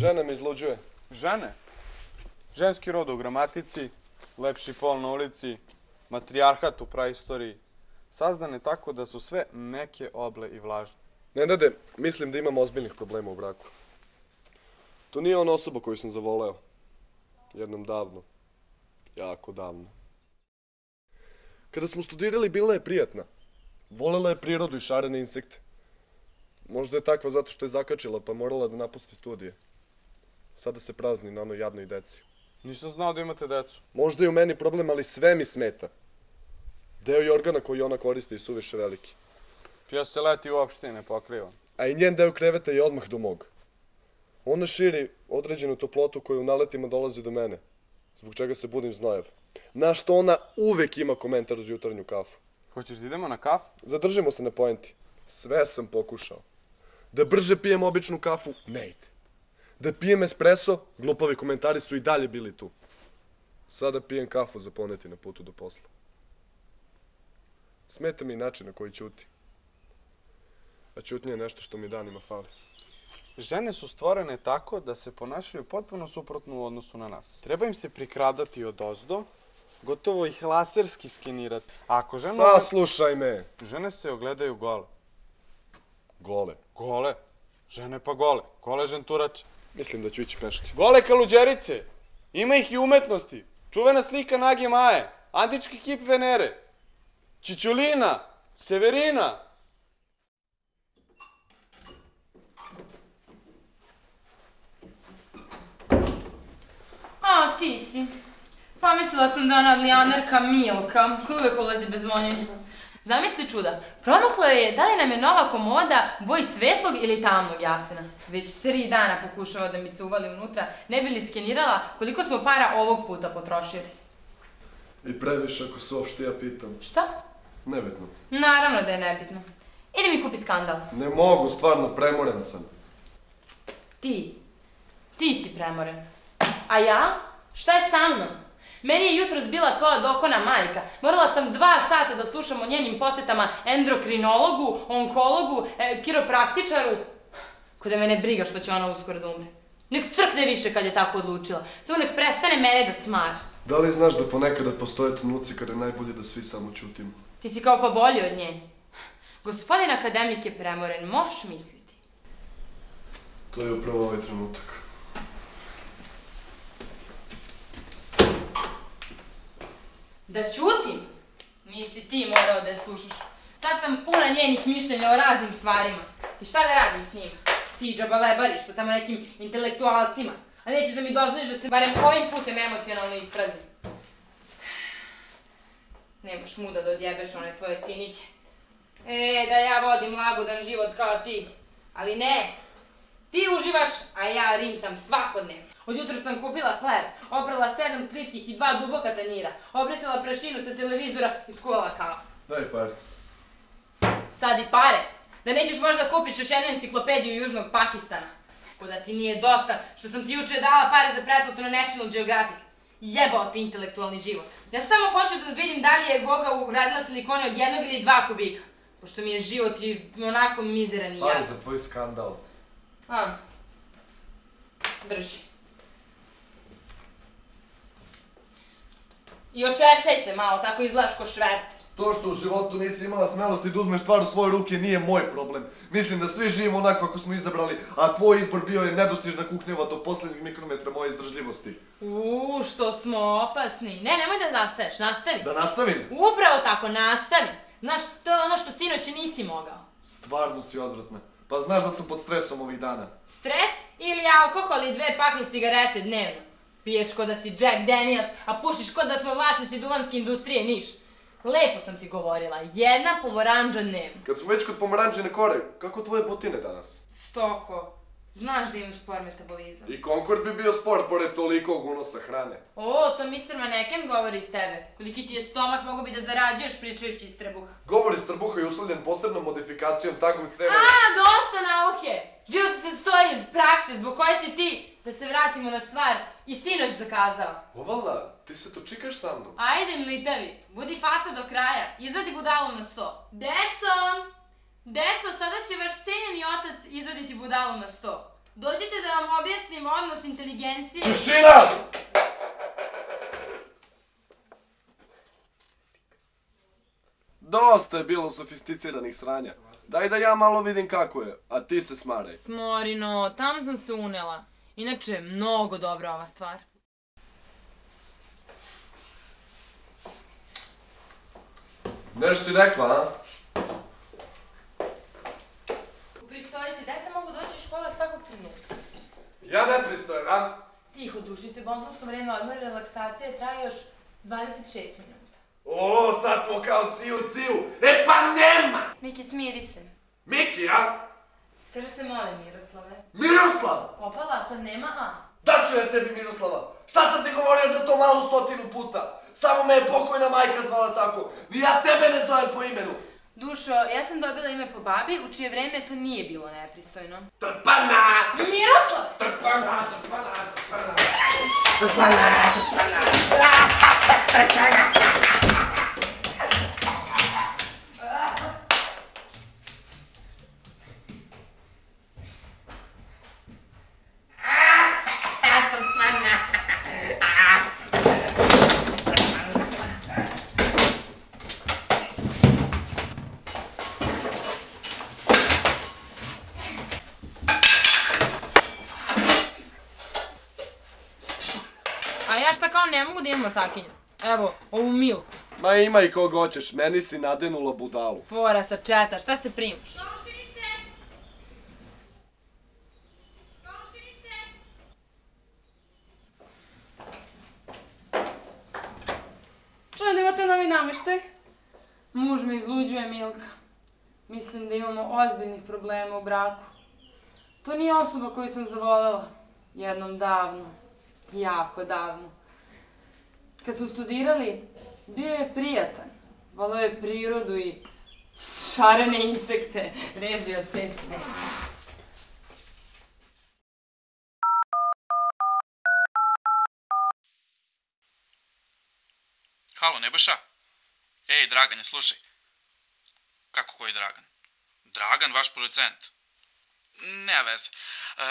Žena me izluđuje. Žene? Ženski rod u gramatici, lepši pol na ulici, matrijarhat u praistoriji. Sazdane tako da su sve meke, oble i vlažne. Nenade, mislim da imam ozbiljnih problema u braku. To nije ona osoba koju sam zavoleo. Jednom davno. Jako davno. Kada smo studirali, bila je prijatna. Volela je prirodu i šarene insekte. Možda je takva zato što je zakačila, pa morala da napusti studije. Sada se prazni na onoj jadnoj deci. Nisam znao da imate decu. Možda je u meni problem, ali sve mi smeta. Deo je organa koji ona koristi i suviše veliki. Ja se leti uopšte i ne pokrivam. A i njen deo kreveta je odmah do mog. Ona širi određenu toplotu koju u naletima dolazi do mene, zbog čega se budim znojev. Na što ona uvek ima komentar uz jutarnju kafu. Hoćeš da idemo na kafu? Zadržimo se na poenti. Sve sam pokušao. Da brže pijem običnu kafu, ne ide. Da pijem espresso, glupavi komentari su i dalje bili tu. Sada pijem kafu za poneti na putu do posla. Smeta mi i način na koji ćuti. A ćutnja je nešto što mi danima fali. Žene su stvorene tako da se ponašaju potpuno suprotno u odnosu na nas. Treba im se prikradati odozdo, gotovo ih laserski skenirati. A ako žena... Saslušaj me! Žene se ogledaju gole. Gole. Gole? Žene pa gole. Gole ženturače. Mislim da ću ići peške. Gole kaluđerice! Ima ih i umetnosti. Čuvena slika Nage Maje. Antički kip Venere. Čičulina. Severina. A, ti si. Pomislila sam da ona lijanerka Milka, koja uvek ulazi bez zvonjenja. Zamisli čuda, promaklo je da li nam je nova komoda boj svetlog ili tamnog jasena. Već 3 dana pokušava da mi se uvali unutra, ne bi li skenirala koliko smo para ovog puta potrošili. I previše ako se uopšte ja pitam. Šta? Nebitno. Naravno da je nebitno. Idi mi kupi skandal. Ne mogu, stvarno, premoren sam. Ti si premoren. A ja? Šta je sa mnom? Meni je jutros bila tvoja dokona majka. Morala sam 2 sata da slušam o njenim posetama endokrinologu, onkologu, kiropraktičaru. Ko da me ne briga što će ona uskoro da umre. Nek crkne više kad je tako odlučila. Samo nek prestane mene da smara. Da li znaš da ponekada postoje trenuci kada je najbolje da svi samo ćutimo? Ti si kao pa bolji od nje. Gospodin akademik je premoren, moš misliti. To je upravo ovaj trenutak. Da ćutim? Nisi ti morao da je slušaš. Sad sam puna njenih mišljenja o raznim stvarima. Ti šta da radim s njim? Ti džabalebariš sa tamo nekim intelektualcima. A nećeš da mi dozvoliš da se barem ovim putem emocionalno ispraznim. Nemaš muda da odjebeš one tvoje cinike. Da ja vodim lagodan život kao ti. Ali ne. Ti uživaš, a ja rintam svakodnevno. Od jutra sam kupila hleb, oprala 7 plitkih i 2 duboka tanjira, obrisala prašinu sa televizora i skuvala kafu. Daj pare. Sad i pare? Da nećeš možda kupiš još jednu enciklopediju Južnog Pakistana? Ko da ti nije dosta što sam ti juče dala pare za pretplatu na National Geographic? Jebao ti intelektualni život. Ja samo hoću da vidim da li je Goga ugradila silikone od 1 ili 2 kubika. Pošto mi je život i onako mizeran i jadan. Pare za tvoj skandal. Drži. I očeštaj se malo, tako izgledaš ko švercer. To što u životu nisi imala smelosti da uzmeš stvar u svoje ruke nije moj problem. Mislim da svi živimo onako kako smo izabrali, a tvoj izbor bio je nedostižna kuknjeva do poslednjeg mikrometra moje izdržljivosti. Što smo opasni. Ne, nemoj da zastaješ, nastavi. Da nastavim? Upravo tako, nastavi. Znaš, to je ono što sinoć nisi mogao. Stvarno si odvratna. Pa znaš da sam pod stresom ovih dana. Stres ili alkohol i 2 pakle cigarete dnevno? Piješ ko da si Jack Daniels, a pušiš ko da smo vlasnici duvanske industrije Niš. Lepo sam ti govorila, 1 pomoranđa dnevno. Kad smo već kod pomoranđine kore, kako tvoje butine danas? Stoko, znaš da imam spor metabolizam. I Concord bi bio spor pored tolikog unosa hrane. To Mr. Maneken govori iz tebe. Koliki ti je stomak, mogu bi da zarađuješ pričajući iz trbuha. Govor iz trbuha je uslovljen posebnom modifikacijom takvog creva... Dosta nauke! Život se stoji iz prakse, zbog koje si ti, da se vratimo na stvar, i sinoć zakazao. Ovala, ti se točikaš sa mnom? Ajde, mlitavi, budi faca do kraja, izvadi budalu na 100. Deco, sada će vaš cenjeni otac izvaditi budalu na 100. Dođite da vam objasnim odnos inteligencije... Tišina! Dosta je bilo sofisticiranih sranja. Daj da ja malo vidim kako je, a ti se smaraj. Smorino, tam sam se unela. Inače, mnogo dobra ova stvar. Nešto si rekla, a? Upristoji se, deca mogu doći u škola svakog trenutka. Ja ne pristojem, a? Tiho, dušice, bontonsko vreme odmora i relaksacije traje još 26 minuta. O, sad smo kao ciu. E pa nema! Miki, smiri se. Miki, a? Kaže se molim, Miroslave. Miroslav! Opala, sad nema A. Da ću ja tebi, Miroslava? Šta sam ti govorio za to malu 100 puta? Samo me je pokojna majka zvala tako. Ni ja tebe ne zovem po imenu. Dušo, ja sam dobila ime po babi, u čije vreme to nije bilo nepristojno. Trpana! Miroslav! Trpana! A ja šta kao ne mogu da imam ortakinju? Evo, ovu Milku. Ma ima i koga hoćeš, meni si nadenula budalu. Fora sa četa, šta se primaš? Čujem da imate novi nameštaj? Muž me izluđuje, Milka. Mislim da imamo ozbiljnih problema u braku. To nije osoba koju sam zavolela. Jednom davno. Jako davno. Kad smo studirali, bio je prijatan. Voleo je prirodu i šarene insekte. Režio secne. Halo, Nebojša? Ej, Dragane, slušaj. Kako koji Dragan? Dragan, vaš producent? Nema veze.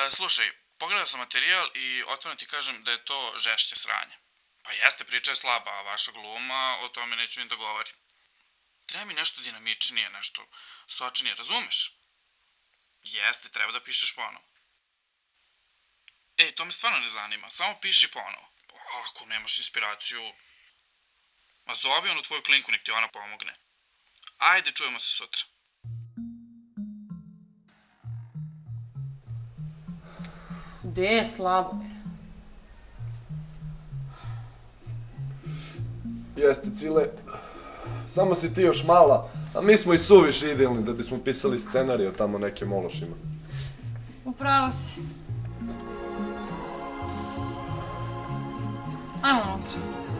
Slušaj, pogledao sam materijal i otvoreno ti kažem da je to žešće sranje. Pa jeste, priča je slaba, a vaša gluma, o tome neću ni da govorim. Treba mi nešto dinamičnije, nešto sočnije, razumeš? Jeste, treba da pišeš ponovo. Ej, to me stvarno ne zanima, samo piši ponovo. Ako nemaš inspiraciju... Ma zovi onu tvoju klinku, nek ti ona pomogne. Ajde, čujemo se sutra. Gde je slabo? Jeste, Cile, samo si ti još mala, a mi smo i suviše idealni da bismo pisali scenarij o tamo nekim ološima. Upravo si. Ajmo unutra.